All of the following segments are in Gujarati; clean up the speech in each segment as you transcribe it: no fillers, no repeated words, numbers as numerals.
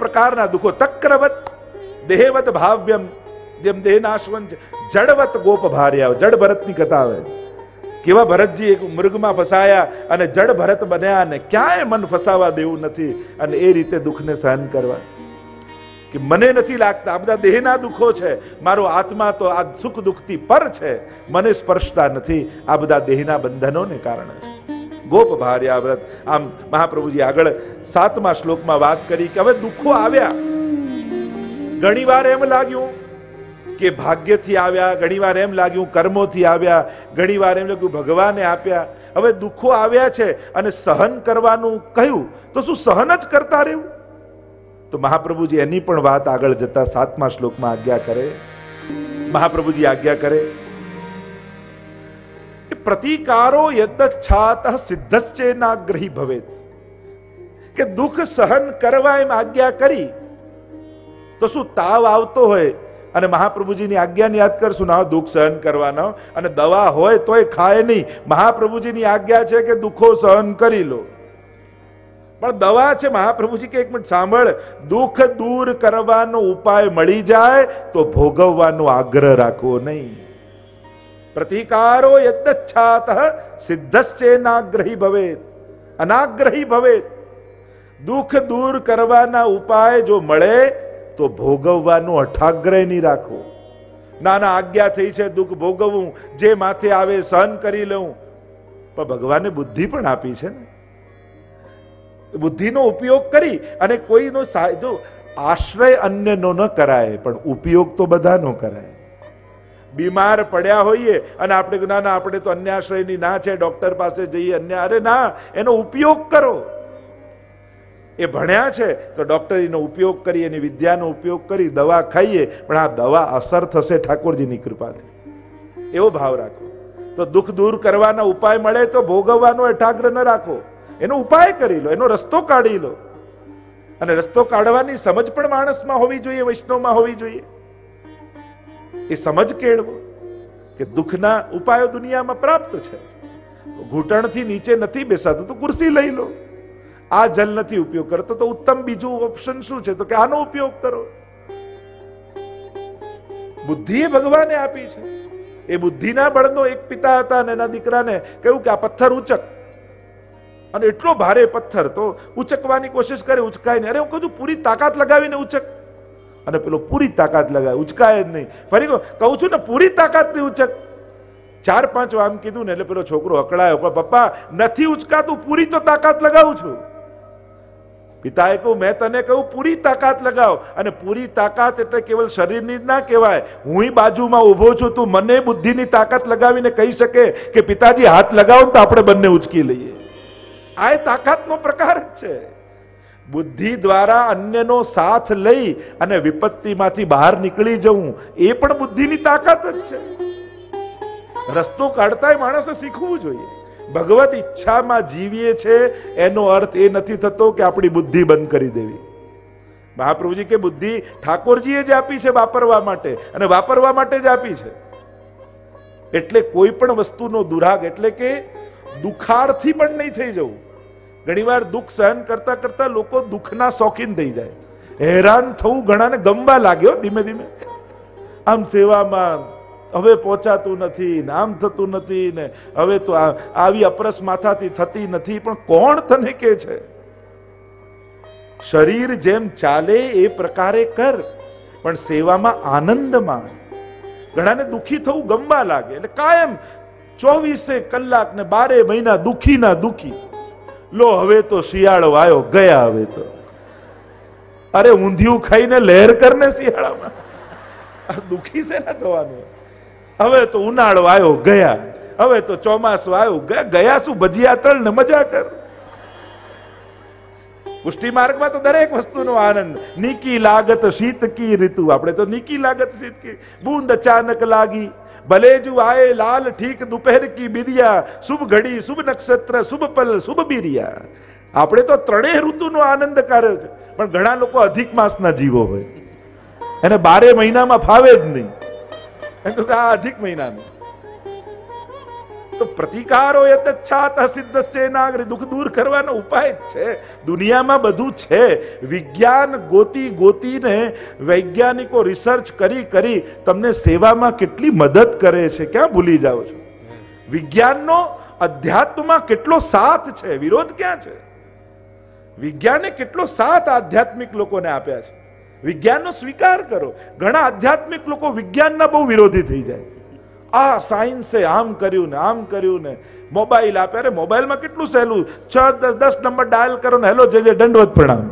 પ્રકારના દુઃખો. તક્રવત દેહવત ભાવ્યમ, જેમ દેહનાશવન છે. જડવત ગોપ ભાર્યા. જડ ભરતની કથા આવે. કેવા ભરતજી એક મૃગમાં ફસાયા અને જડ ભરત બન્યા અને ક્યાંય મન ફસાવા દેવું નથી, અને એ રીતે દુઃખને સહન કરવા. કે મને નથી લાગતા, આ બધા દેહના દુઃખો છે, મારો આત્મા તો આ સુખ દુઃખથી પર છે, મને સ્પર્શતા નથી. આ બધા દેહના બંધનોને કારણે છે. ગોપ ભાર્યા વ્રત. આમ મહાપ્રભુજી આગળ 7મા શ્લોકમાં વાત કરી કે હવે દુઃખો આવ્યા. ઘણી વાર એમ લાગ્યું કે ભાગ્યથી આવ્યા, ઘણી વાર એમ લાગ્યું કર્મોથી આવ્યા, ઘણી વાર એમ લાગ્યું ભગવાને આપ્યા. હવે દુઃખો આવ્યા છે અને સહન કરવાનું કહ્યું, તો શું સહન જ કરતા રહેવું? તો મહાપ્રભુજી એની પણ વાત આગળ જતા 7મા શ્લોકમાં આજ્ઞા કરે. મહાપ્રભુજી આજ્ઞા કરે કે પ્રતિકારો યદચ્છાત સિદ્ધશ્ચેનાગ્રહી ભવેત. કે દુઃખ સહન કરવા એમ આજ્ઞા કરી, તો શું તાવ આવતો હોય અને મહાપ્રભુજીની આજ્ઞાને યાદ કરશું ના દુઃખ સહન કરવાનો, અને દવા હોય તોય ખાય નહીં. મહાપ્રભુજીની આજ્ઞા છે કે દુઃખો સહન કરી લો, પણ દવા છે મહાપ્રભુજી કે એક મિનિટ સાંભળ, દુઃખ દૂર કરવાનો ઉપાય મળી જાય તો ભોગવવાનો આગ્રહ રાખવો નહીં. પ્રતિકારો યદચ્છાત સિદ્ધશ્ચેનાગ્રહી ભવેત. અનાગ્રહી ભવેત. દુઃખ દૂર કરવાના ઉપાય જો મળે તો ભોગવવાનો અઠાગ્રહ નહીં રાખવો. નાના આજ્ઞા થઈ છે દુઃખ ભોગવવું, જે માથે આવે સહન કરી લઉં, પણ ભગવાને બુદ્ધિ પણ આપી છે ને. બુદ્ધિનો ઉપયોગ કરી અને કોઈનો જો આશ્રય અન્યનો ન કરાય, પણ ઉપયોગ તો બધાનો કરાય. બીમાર પડ્યા હોઈએ અને આપણે ના ના આપણે તો અન્ય આશ્રયની ના છે, ડોક્ટર પાસે જઈએ અન્ય, અરે ના, એનો ઉપયોગ કરો. એ ભણ્યા છે તો ડોક્ટરીનો ઉપયોગ કરી, એની વિદ્યાનો ઉપયોગ કરી દવા ખાઈએ, પણ આ દવા અસર થશે ઠાકોરજીની કૃપાથી. એવો ભાવ રાખો. તો દુઃખ દૂર કરવાના ઉપાય મળે તો ભોગવવાનો એઠાગ્રહ ન રાખો, એનો ઉપાય કરી લો, એનો રસ્તો કાઢી લો. અને રસ્તો કાઢવાની સમજ પણ માણસમાં હોવી જોઈએ, વૈષ્ણવમાં હોવી જોઈએ. એ સમજ કેળવો કે દુઃખના ઉપાયો દુનિયામાં પ્રાપ્ત છે. ઘૂંટણથી નીચે નથી બેસાતું તો કુર્સી લઈ લો. આ જલ નથી ઉપયોગ કરતો તો ઉત્તમ બીજું ઓપ્શન શું છે, તો કે આનો ઉપયોગ કરો. બુદ્ધિ એ ભગવાને આપી છે. એ બુદ્ધિના બળનો એક પિતા હતા અને એના દીકરાને કહ્યું કે આ પથ્થર ઉચક, અને એટલો ભારે પથ્થર તો ઉચકવાની કોશિશ કરે, ઉચકાય નહીં. અરે હું કહું છું પૂરી તાકાત લગાવીને ઉચક, અને પેલો પૂરી તાકાત લગાવે, ઉચકાય જ નહીં. ફરી કહું છું ને પૂરી તાકાત નહીં ઉચક. 4-5 વાર આમ કીધું ને એટલે પેલો છોકરો અકળાયો, પણ પપ્પા નથી ઉચકાતું, પૂરી તો તાકાત લગાવું છું. પિતાએ કહ્યું મેં તને કહ્યું પૂરી તાકાત લગાવ, અને પૂરી તાકાત એટલે કેવલ શરીરની જ ના કહેવાય. હું બાજુમાં ઊભો છું, તું મને બુદ્ધિની તાકાત લગાવીને કહી શકે કે પિતાજી હાથ લગાવો તો આપણે બંને ઉચકી લઈએ. આ તાકાતનો પ્રકાર જ છે. બુદ્ધિ દ્વારા અન્યનો સાથ લઈ અને વિપત્તિમાંથી બહાર નીકળી જવું એ પણ બુદ્ધિની તાકાત જ છે. રસ્તો કાઢતા માણસે શીખવું જોઈએ. ભગવત ઈચ્છામાં જીવીએ છે એનો અર્થ એ નથી થતો કે આપણી બુદ્ધિ બંધ કરી દેવી. મહાપ્રભુજી કે બુદ્ધિ ઠાકોરજીએ જ આપી છે વાપરવા માટે, અને વાપરવા માટે જ આપી છે. એટલે કોઈ પણ વસ્તુનો દુરાગ એટલે કે દુખારથી પણ નહીં થઈ જવું. ઘણીવાર દુઃખ સહન કરતા કરતા લોકો દુઃખના શોખીન થઈ જાય. હેરાન થવું ઘણાને ગમવા લાગ્યો ધીમે ધીમે. આમ સેવામાં હવે પહોંચાતું નથી ને, આમ થતું નથી ને, હવે તો આવી અપરસ માથાથી થતી નથી. પણ કોણ તને કે છે? શરીર જેમ ચાલે એ પ્રકારે કર, પણ સેવામાં આનંદ માણ. ઘણાને દુઃખી થવું ગમવા લાગે એટલે કાયમ 24 કલાક ને 12 મહિના દુઃખી ના દુઃખી. લો હવે તો શિયાળો આવ્યો ગયા, હવે તો અરે ઊંધિયું ખાઈને લહેર કરને શિયાળામાં. દુઃખી છે ને થવાનું. હવે તો ઉનાળો આવ્યો ગયા, હવે તો ચોમાસું આવ્યું ગયા. શું ભજીયા તળ ને મજા કર. પુષ્ટિ માર્ગમાં તો દરેક વસ્તુનો આનંદ. નીકી લાગત શીત કી ઋતુ. આપણે તો નીકી લાગત શીત કી. બૂંદ અચાનક લાગી, ભલે જુ આए લાલ ઠીક દુપહેર કી બિરિયા, શુભ ઘડી શુભ નક્ષત્ર શુભ પલ શુભ બિરિયા. આપણે તો ત્રણેય ઋતુનો આનંદ કર્યો છે. પણ ઘણા લોકો અધિક માસના જીવો હોય, એને 12 મહિનામાં ફાવે જ નહીં. આ અધિક મહિનાનું તો પ્રતિકારો યતચ્છાત સિદ્ધસ્ય નાગરી, દુઃખ દૂર કરવાનો ઉપાય જ છે. દુનિયામાં બધું છે. વિજ્ઞાન ગોતીને વૈજ્ઞાનિકો રિસર્ચ કરી તમને સેવામાં કેટલી મદદ કરે છે, ક્યાં ભૂલી જાઓ છો? વિજ્ઞાનનો અધ્યાત્મમાં કેટલો સાથ છે, વિરોધ ક્યાં છે? વિજ્ઞાને કેટલો સાથ આધ્યાત્મિક લોકોને આપ્યા છે. વિજ્ઞાનનો સ્વીકાર કરો. ઘણા આધ્યાત્મિક લોકો વિજ્ઞાનના બહુ વિરોધી થઈ જાય. આ સાયન્સે આમ કર્યું ને મોબાઈલ આપે. અરે મોબાઈલમાં કેટલું સહેલું, 10 નંબર ડાયલ કરો ને હેલો જય દંડવત પ્રણામ,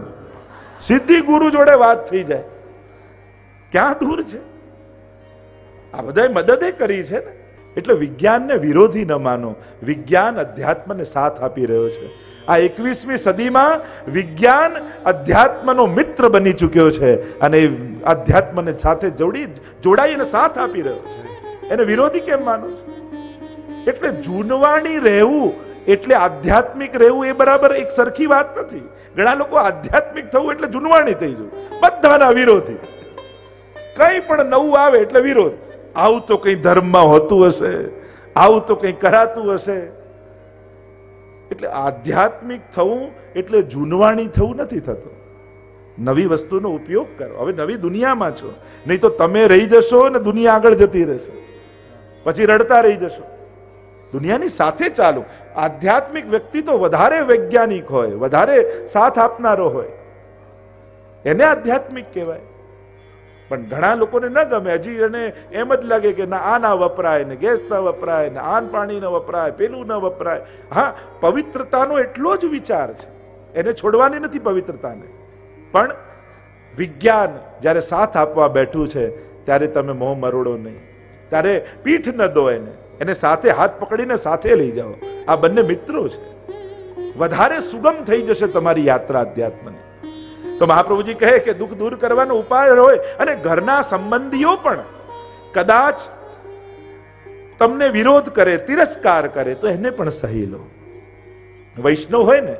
સીધી ગુરુ જોડે વાત થઈ જાય. ક્યાં દૂર છે? આ બધાય મદદે કરી છે ને. એટલે વિજ્ઞાનને વિરોધી ન માનો. વિજ્ઞાન અધ્યાત્મને સાથ આપી રહ્યો છે. આ 21મી સદીમાં વિજ્ઞાન અધ્યાત્મનો મિત્ર બની ચૂક્યો છે અને અધ્યાત્મને સાથે જોડાઈને સાથ આપી રહ્યો છે. એને વિરોધી કેમ માનો? એટલે જૂનવાણી રહેવું એટલે આધ્યાત્મિક રહેવું એ બરાબર એક સરખી વાત નથી. ઘણા લોકો આધ્યાત્મિક થવું એટલે જૂનવાણી થઈ જવું, બધાના વિરોધી. કઈ પણ નવું આવે એટલે વિરોધ. આવું તો કઈ ધર્મમાં હોતું હશે, આવું તો કઈ કરાતું હશે. એટલે આધ્યાત્મિક થવું એટલે જૂનવાણી થવું નથી થતું. નવી વસ્તુનો ઉપયોગ કરો. હવે નવી દુનિયામાં છો, નહીં તો તમે રહી જશો ને દુનિયા આગળ જતી રહેશે, પછી રડતા રહી જશો. દુનિયાની સાથે ચાલો. આધ્યાત્મિક વ્યક્તિ તો વધારે વૈજ્ઞાનિક હોય, વધારે સાથ આપનારો હોય, એને આધ્યાત્મિક કહેવાય. પણ ઘણા લોકોને ન ગમે. હજી એને એમ જ લાગે કે ના આ ના વપરાય, ને ગેસ ન વપરાય, ને આન પાણી ન વપરાય, પેલું ન વપરાય. હા, પવિત્રતાનો એટલો જ વિચાર છે, એને છોડવાની નથી પવિત્રતાને. પણ વિજ્ઞાન જ્યારે સાથ આપવા બેઠું છે ત્યારે તમે મોહ મરોડો નહીં, ત્યારે પીઠ ન દો એને સાથે હાથ પકડીને સાથે લઈ જાઓ. આ બંને મિત્રો છે. વધારે સુગમ થઈ જશે તમારી યાત્રા અધ્યાત્મની. તો મહાપ્રભુજી કહે કે દુઃખ દૂર કરવાનો ઉપાય હોય, અને ઘરના સંબંધીઓ પણ કદાચ તમને વિરોધ કરે, તિરસ્કાર કરે, તો એને પણ સહી લો. વૈષ્ણવ હોય ને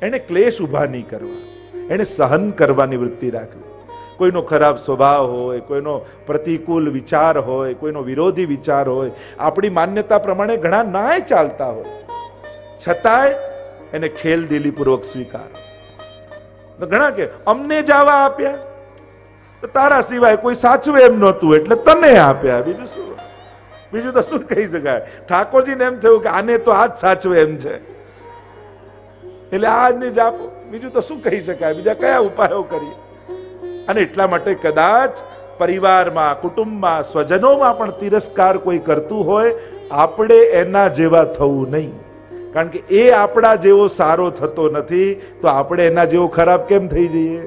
એને ક્લેશ ઉભા નહીં કરવા, એને સહન કરવાની વૃત્તિ રાખવી. કોઈનો ખરાબ સ્વભાવ હોય, કોઈનો પ્રતિકૂળ વિચાર હોય, કોઈનો વિરોધી વિચાર હોય, આપણી માન્યતા પ્રમાણે ઘણા નાય ચાલતા હોય, છતાંય એને ખેલદિલીપૂર્વક સ્વીકારો. ઘણા કે અમને જ આવા આપ્યા, તો તારા સિવાય કોઈ સાચવે એમ નહોતું એટલે તને આપ્યા. બીજું તો શું કહી શકાય? ઠાકોરજીને એમ થયું કે આને તો આ જ સાચવે એમ છે એટલે આજને જ આપો. બીજું તો શું કહી શકાય? બીજા કયા ઉપાયો કરીએ? અને એટલા માટે કદાચ પરિવારમાં, કુટુંબમાં, સ્વજનોમાં પણ તિરસ્કાર કોઈ કરતું હોય, આપણે એના જેવા થવું નહીં. કારણ કે એ આપણા જેવો સારો થતો નથી, તો આપણે એના જેવો ખરાબ કેમ થઈ જઈએ?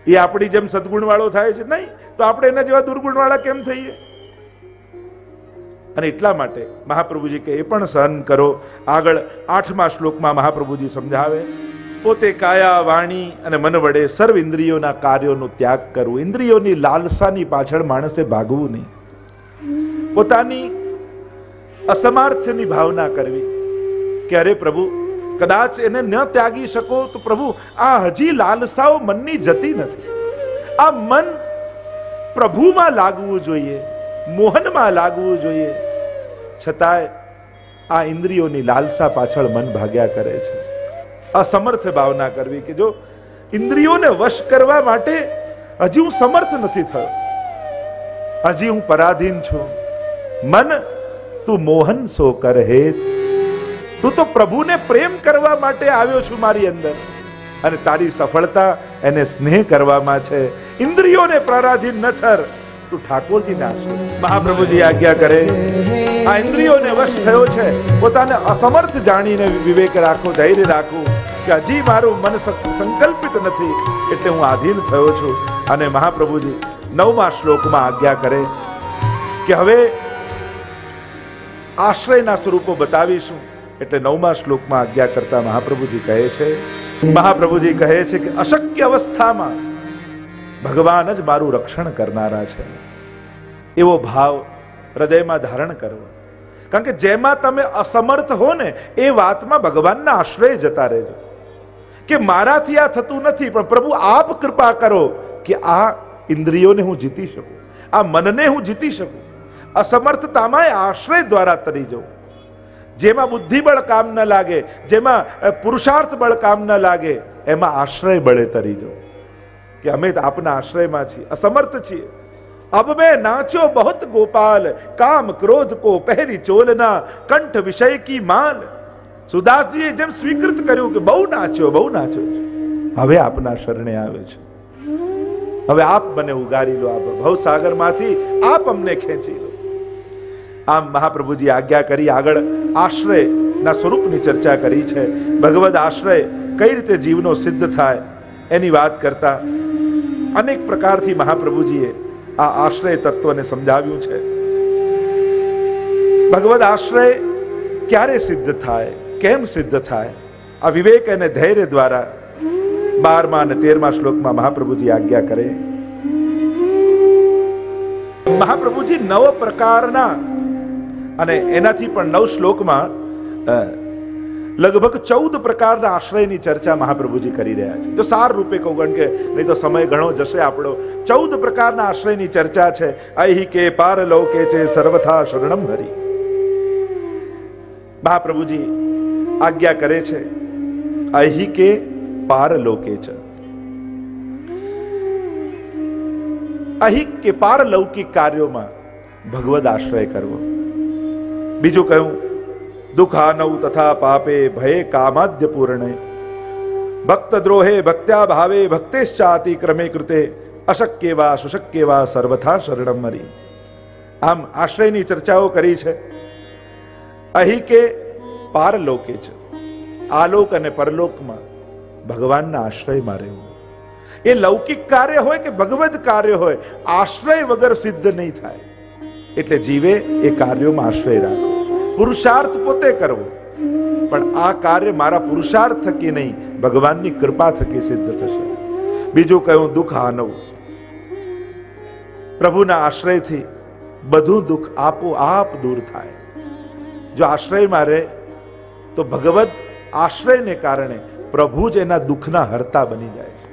એ આપણી જેમ સદગુણ વાળો થાય છે નહીં, તો આપણે એના જેવા દુર્ગુણ વાળા કેમ થઈએ? અને એટલા માટે મહાપ્રભુજી કે એ પણ સહન કરો. આગળ 8મા શ્લોકમાં મહાપ્રભુજી સમજાવે, પોતે કાયા, વાણી અને મન વડે સર્વ ઇન્દ્રિયોના કાર્યોનો ત્યાગ કરવો. ઇન્દ્રિયોની લાલસાની પાછળ માણસે ભાગવું નહીં. પોતાની અસમર્થની ભાવના કરવી કે અરે પ્રભુ, કદાચ એને ન ત્યાગી શકો તો પ્રભુ આ હજી લાલસાઓ મનની જતી નથી. આ મન પ્રભુમાં લાગવું જોઈએ, મોહનમાં લાગવું જોઈએ. છતાંય આ ઇન્દ્રિયોની લાલસા પાછળ મન ભાગ્યા કરે છે. અસમર્થ ભાવના કરવી કે જો ઇન્દ્રિયોને વશ કરવા માટે હજી હું સમર્થ નથી થયો, હજી હું પરાધીન છું. મન તું મોહન સો કર હે, તું તો પ્રભુને પ્રેમ કરવા માટે આવ્યો છું મારી અંદર, અને તારી સફળતા એને સ્નેહ કરવામાં છે. ઇન્દ્રિયોને પરાધીન ન થર, તું ઠાકોરજીને આશરે. મહાપ્રભુજી આજ્ઞા કરે, આ ઇન્દ્રિયોને વશ થયો છે, પોતાને અસમર્થ જાણીને વિવેક રાખો, ધૈર્ય રાખો કે હજી મારું મન સંકલ્પિત નથી એટલે હું આધીન થયો છું. અને મહાપ્રભુજી 9મા શ્લોકમાં આજ્ઞા કરે કે હવે આશ્રયના સ્વરૂપો બતાવીશું. એટલે 9મા શ્લોકમાં આજ્ઞા કરતા મહાપ્રભુજી કહે છે કે અશક્ય અવસ્થામાં ભગવાન જ મારું રક્ષણ કરનારા છે. એવો ભાવ હૃદયમાં ધારણ કરવો. કારણ કે જેમાં તમે અસમર્થ હો ને એ વાતમાં ભગવાનના આશ્રય જતા રહેજો કે મારાથી આ થતું નથી, પણ પ્રભુ આપ કૃપા કરો કે આ ઇન્દ્રિયોને હું જીતી શકું, આ મનને હું જીતી શકું. અસમર્થતામાં આશ્રય દ્વારા તરી જાઉં. જેમાં બુદ્ધિબળ કામ ન લાગે, જેમાં પુરુષાર્થ બળ કામ ન લાગે, એમાં આશ્રય બળે તરી જાઓ કે અમે આપના આશ્રયમાં છીએ, અસમર્થ છીએ. અબ મેં નાચ્યો બહુત ગોપાલ, કામ ક્રોધ કો પહેરી ચોલના, કંઠ વિષય કી માલ. સુદાસજીએ જેમ સ્વીકૃત કર્યું કે બહુ નાચ્યો છે, હવે આપના શરણે આવે છે. હવે આપ મને ઉગારી લો, આપ ભવસાગરમાંથી આપ અમને ખેંચી લો. આમ મહાપ્રભુજી આજ્ઞા કરી. આગળ આશ્રયના સ્વરૂપની ચર્ચા કરી છે. ભગવદ આશ્રય કઈ રીતે જીવનો સિદ્ધ થાય એની વાત કરતા અનેક પ્રકારથી મહાપ્રભુજીએ આ આશ્રય તત્વને સમજાવ્યું છે. ભગવદ આશ્રય ક્યારે સિદ્ધ થાય, કેમ સિદ્ધ થાય, આ વિવેક અને ધૈર્ય દ્વારા 12મા અને 13મા શ્લોકમાં મહાપ્રભુજી આજ્ઞા કરે. મહાપ્રભુજી 9 પ્રકારના અને એનાથી પણ 9 શ્લોકમાં લગભગ 14 પ્રકારના આશ્રયની ચર્ચા મહાપ્રભુજી કરી રહ્યા છે. તો સાર રૂપે કહું, કારણ કે નહીં તો સમય ઘણો જશે આપણો. 14 પ્રકારના આશ્રયની ચર્ચા છે. અહી કે પારલૌકે છે સર્વથા શરણમ હરિ. મહાપ્રભુજી આજ્ઞા કરે છે અહી કે પારલોકે છે. અહિક કે પારલૌકિક કાર્યોમાં ભગવદ આશ્રય કરવો. બીજું કહ્યું દુઃખાનૌ તથા પાપે ભયે કામાદ્ય પૂર્ણે, ભક્ત દ્રોહે ભક્ત્યા ભાવે ભક્તેશ્ચાતિ ક્રમે કૃતે, અશક્ય વા સુશક્ય વા સર્વથા શરણમ હરિ. આમ આશ્રયની ચર્ચાઓ કરી છે. અહીં કે પારલોકે છે, આલોક અને પરલોકમાં ભગવાનના આશ્રયમાં રહેવું. એ લૌકિક કાર્ય હોય કે ભગવદ કાર્ય હોય, આશ્રય વગર સિદ્ધ નહીં થાય. એટલે જીવે એ કાર્યોમાં આશ્રય રાખો. પુરુષાર્થ પોતે કરવો, પણ આ કાર્ય મારા પુરુષાર્થ થકી નહીં, ભગવાનની કૃપા થકી સિદ્ધ થશે. બીજું કહ્યું દુઃખ આનવ. પ્રભુના આશ્રયથી બધું દુઃખ આપોઆપ દૂર થાય. જો આશ્રયમાં રહે તો ભગવદ આશ્રયને કારણે પ્રભુ જ એના દુઃખના હર્તા બની જાય છે.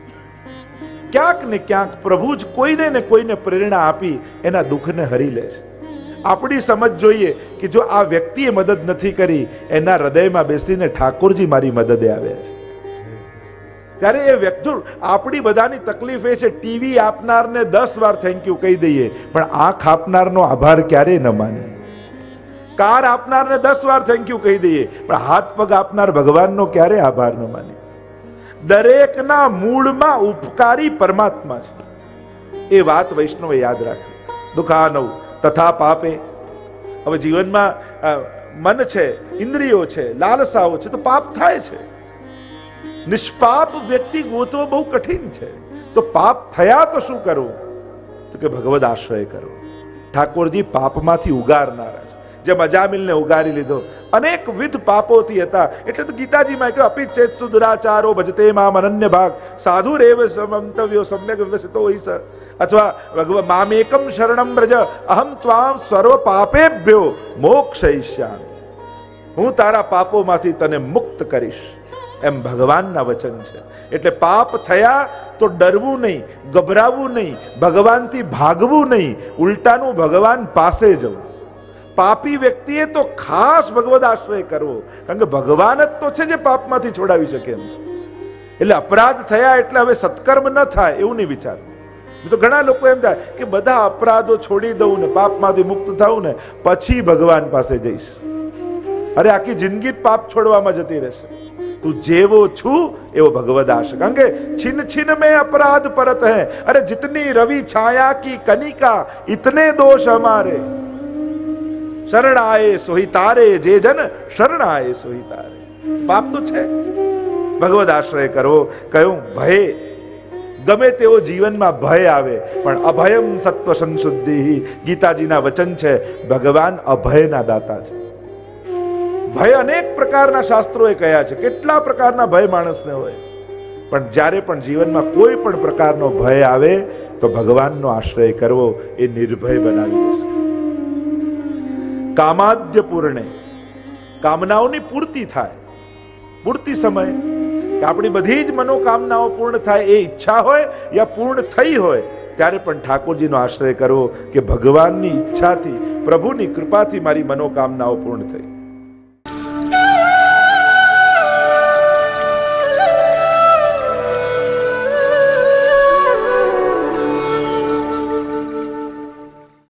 ક્યાંક ને ક્યાંક પ્રભુ જ કોઈને ને કોઈને પ્રેરણા આપી એના દુઃખને હરી લે છે. આપણી સમજ જોઈએ કે જો આ વ્યક્તિએ મદદ નથી કરી, એના હૃદયમાં બેસીને ઠાકોરજી મારી મદદે આવ્યા છે. ત્યારે એ વ્યક્તિ, આપણી બધાની તકલીફ એ છે ટીવી આપનારને 10 વાર થેન્ક યુ કહી દઈએ, પણ આંખ આપનારનો આભાર ક્યારેય ન માનીએ. કાર આપનારને 10 વાર થેન્ક યુ કહી દઈએ, પણ હાથ પગ આપનાર ભગવાનનો ક્યારે આભાર ન માનીએ. દરેકના મૂળમાં ઉપકારી પરમાત્મા છે. એ વાત વૈષ્ણવે યાદ રાખે. દુઃખાનવ તથા પાપે. હવે જીવનમાં મન છે, ઇન્દ્રિયો છે, લાલસાઓ છે, તો પાપ થાય છે. નિષ્પાપ વ્યક્તિ ગોતવો બહુ કઠિન છે. તો પાપ થયા તો શું કરવું? તો કે ભગવદ આશ્રય કરવો. ઠાકોરજી પાપમાંથી ઉગારનારા છે. જેમ અજામિલને ઉગારી લીધો, અનેક વિધ પાપોથી હતા. એટલે તો ગીતાજીમાં કહ્યું અપિ ચેત્સુ દુરાચારો ભજતે મામ અનન્ય ભાગ, સાધુ રેવ સમંતવ્યો સમ્યક વ્યવસિતો હિ સ. અથવા ભગવાન મામેકમ શરણમ વ્રજ, અહમ ત્વામ સર્વ પાપેભ્યો મોક્ષયિષ્યામિ. હું તારા પાપોમાંથી તને મુક્ત કરીશ, એમ ભગવાનના વચન છે. એટલે પાપ થયા તો ડરવું નહીં, ગભરાવું નહીં, ભગવાનથી ભાગવું નહીં, ઉલટાનું ભગવાન પાસે જવું. પાપી વ્યક્તિએ તો ખાસ ભગવદ આશ્રય કરવો, કારણ કે ભગવાન જ તો છે જે પાપમાંથી છોડાવી શકે એમ. એટલે અપરાધ થયા એટલે હવે સત્કર્મ ન થાય એવું નહીં વિચાર. તો ઘણા લોકો એમ થાય કે બધા અપરાધો છોડી દઉં ને પાપમાંથી મુક્ત થાઉં ને પછી ભગવાન પાસે જઈશ. અરે આખી જિંદગી પાપ છોડવામાં જતી રહેશે. તું જેવો છું એવો ભગવદ આશ્રય. કારણ કે छिन छिन में अपराध परत है, अरे जितनी रवि छाया की कनिका इतने दोष हमारे, शरण आए सोही तारे, जे जन शरण आए सोही तारे. પાપ તો છે. ભગવદ આશ્રય કરવો. કયું ભય, ગમે તેવો જીવનમાં ભય આવે પણ અભયમ સત્વ સંશુદ્ધિ. ગીતાજીના વચન છે, ભગવાન અભયના દાતા છે. ભય અનેક પ્રકારના શાસ્ત્રોએ કહ્યા છે, કેટલા પ્રકારના ભય માણસને હોય, પણ જ્યારે પણ જીવનમાં કોઈ પણ પ્રકારનો ભય આવે તો ભગવાનનો આશ્રય કરવો, એ નિર્ભય બનાવી દેશે. કામાદ્ય પૂર્ણે, કામનાઓની પૂર્તિ થાય. પૂર્તિ સમય કે આપણી બધી જ મનોકામનાઓ પૂર્ણ થાય એ ઈચ્છા હોય યા પૂર્ણ થઈ હોય, ત્યારે પણ ઠાકોરજીનો આશ્રય કરવો કે ભગવાનની ઈચ્છાથી, પ્રભુની કૃપાથી મારી મનોકામનાઓ પૂર્ણ થઈ.